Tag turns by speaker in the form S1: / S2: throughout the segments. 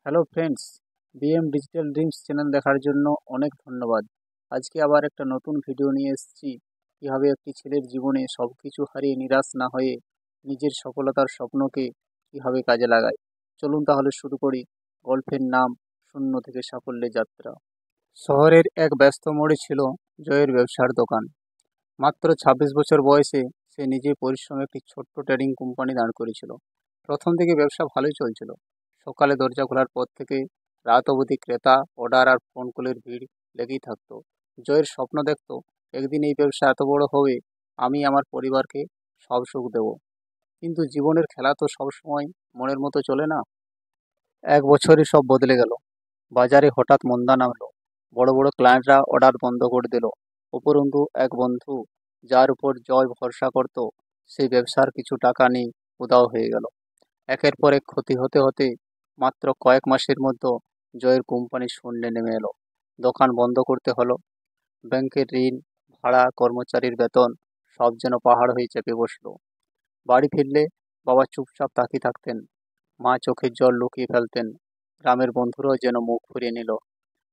S1: Hello friends, BM digital dreams channel দেখার জন্য অনেক ধন্যবাদ। আজকে আবার একটা নতুন ভিডিও নিয়ে এসেছি। কীভাবে একটি ছেলের জীবনে সব কিছু হারিয়ে নিরাশ না হয়ে নিজের সফলতার স্বপ্নকে কীভাবে কাজে লাগায়। চলুন তাহলে শুরু করি। গল্পের নাম শূন্য থেকে সাফল্যের যাত্রা। শহরের এক ব্যস্ত মোড়ে ছিল জয়ের ব্যবসার দোকান। মাত্র ২৬ বছর বয়সে সে নিজের পরিশ্রমে একটি ছোট্ট ট্রেডিং কোম্পানি দাঁড় করেছিল। প্রথম দিকে ব্যবসা ভালোই চলছিল। সকালে দরজা খোলার পর থেকে রাত অবধি ক্রেতা, অর্ডার আর ফোন কলের ভিড় লেগেই থাকতো। জয়ের স্বপ্ন দেখতো, একদিন এই ব্যবসা এত বড় হবে, আমি আমার পরিবারকে সব সুখ দেব। কিন্তু জীবনের খেলা তো সবসময় মনের মতো চলে না। এক বছরই সব বদলে গেল। বাজারে হঠাৎ মন্দা নামলো। বড় বড় ক্লায়েন্টরা অর্ডার বন্ধ করে দিল। উপরন্তু এক বন্ধু, যার উপর জয় ভরসা করত, সেই ব্যবসার কিছু টাকা নিয়ে উধাও হয়ে গেল। একের পর এক ক্ষতি হতে হতে মাত্র কয়েক মাসের মধ্যে জয়ের কোম্পানি শূন্যে নেমে এলো। দোকান বন্ধ করতে হলো। ব্যাংকের ঋণ, ভাড়া, কর্মচারীর বেতন সব যেন পাহাড় হয়ে চেপে বসলো। বাড়ি ফিরলে বাবা চুপচাপ তাকিয়ে থাকতেন, মা চোখের জল লুকিয়ে ফেলতেন। গ্রামের বন্ধুরাও যেন মুখ ফিরিয়ে নিল।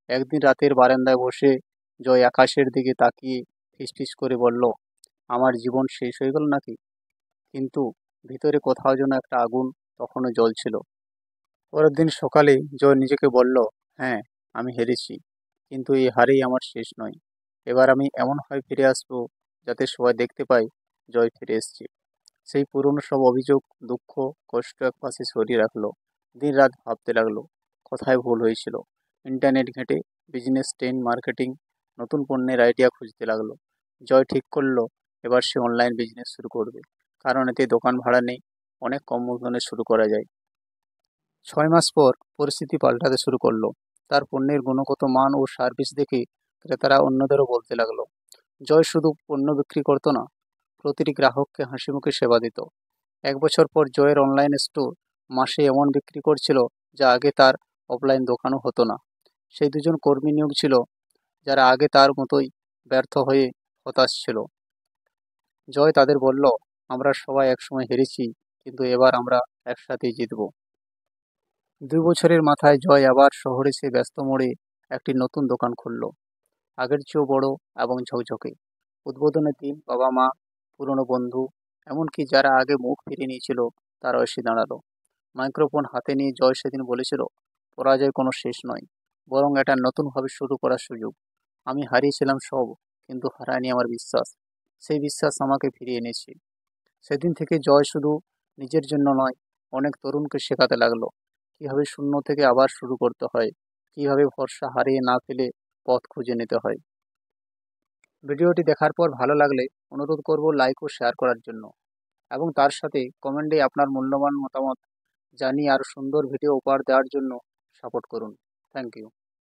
S1: একদিন রাতের বারান্দায় বসে জয় আকাশের দিকে তাকিয়ে ফিসফিস করে বলল, আমার জীবন শেষ হয়ে গেল নাকি? কিন্তু ভিতরে কোথাও যেন একটা আগুন তখনও জ্বলছিল। পরের দিন সকালে জয় নিজেকে বলল, হ্যাঁ, আমি হেরেছি, কিন্তু এই হারেই আমার শেষ নয়। এবার আমি এমনভাবে ফিরে আসবো যাতে সবাই দেখতে পায় জয় ফিরে এসেছে। সেই পুরনো সব অভিযোগ, দুঃখ, কষ্ট একপাশে সরিয়ে রাখলো। দিন রাত ভাবতে লাগলো, কোথায় ভুল হয়েছিল। ইন্টারনেট ঘেঁটে বিজনেস ট্রেন্ড, মার্কেটিং, নতুন পণ্যের আইডিয়া খুঁজতে লাগলো। জয় ঠিক করলো, এবার সে অনলাইন বিজনেস শুরু করবে। কারণ এতে দোকান ভাড়া নেই, অনেক কম মূলধনে শুরু করা যায়। 6 মাস পর পরিস্থিতি পাল্টাতে শুরু করলো। তার পণ্যের গুণগত মান ও সার্ভিস দেখে ক্রেতারা অন্যদেরও বলতে লাগলো। জয় শুধু পণ্য বিক্রি করতো না, প্রতিটি গ্রাহককে হাসিমুখে সেবা দিত। 1 বছর পর জয়ের অনলাইন স্টোর মাসে এমন বিক্রি করছিল যা আগে তার অফলাইন দোকানও হতো না। সেই দুজন কর্মী নিয়োগ ছিল যারা আগে তার মতোই ব্যর্থ হয়ে হতাশ ছিল। জয় তাদের বলল, আমরা সবাই একসময় হেরেছি, কিন্তু এবার আমরা একসাথেই জিতব। 2 বছরের মাথায় জয় আবার শহরে সে ব্যস্ত মোড়ে একটি নতুন দোকান খুলল। আগের চেয়েও বড় এবং ঝকঝকে। উদ্বোধনের দিন বাবা মা, পুরনো বন্ধু, এমনকি যারা আগে মুখ ফিরিয়ে নিয়েছিল, তারাও এসে দাঁড়ালো। মাইক্রোফোন হাতে নিয়ে জয় সেদিন বলেছিল, পরাজয় কোনো শেষ নয়, বরং এটা নতুনভাবে শুরু করার সুযোগ। আমি হারিয়েছিলাম সব, কিন্তু হারায়নি আমার বিশ্বাস। সেই বিশ্বাস আমাকে ফিরিয়ে এনেছে। সেদিন থেকে জয় শুধু নিজের জন্য নয়, অনেক তরুণকে শেখাতে লাগলো কীভাবে শূন্য থেকে আবার শুরু করতে হয়, কীভাবে ভরসা হারিয়ে না ফেলে পথ খুঁজে নিতে হয়। ভিডিওটি দেখার পর ভালো লাগলে অনুরোধ করব লাইক ও শেয়ার করার জন্য, এবং তার সাথে কমেন্টে আপনার মূল্যবান মতামত জানিয়ে আরও সুন্দর ভিডিও উপহার দেওয়ার জন্য সাপোর্ট করুন। Thank you.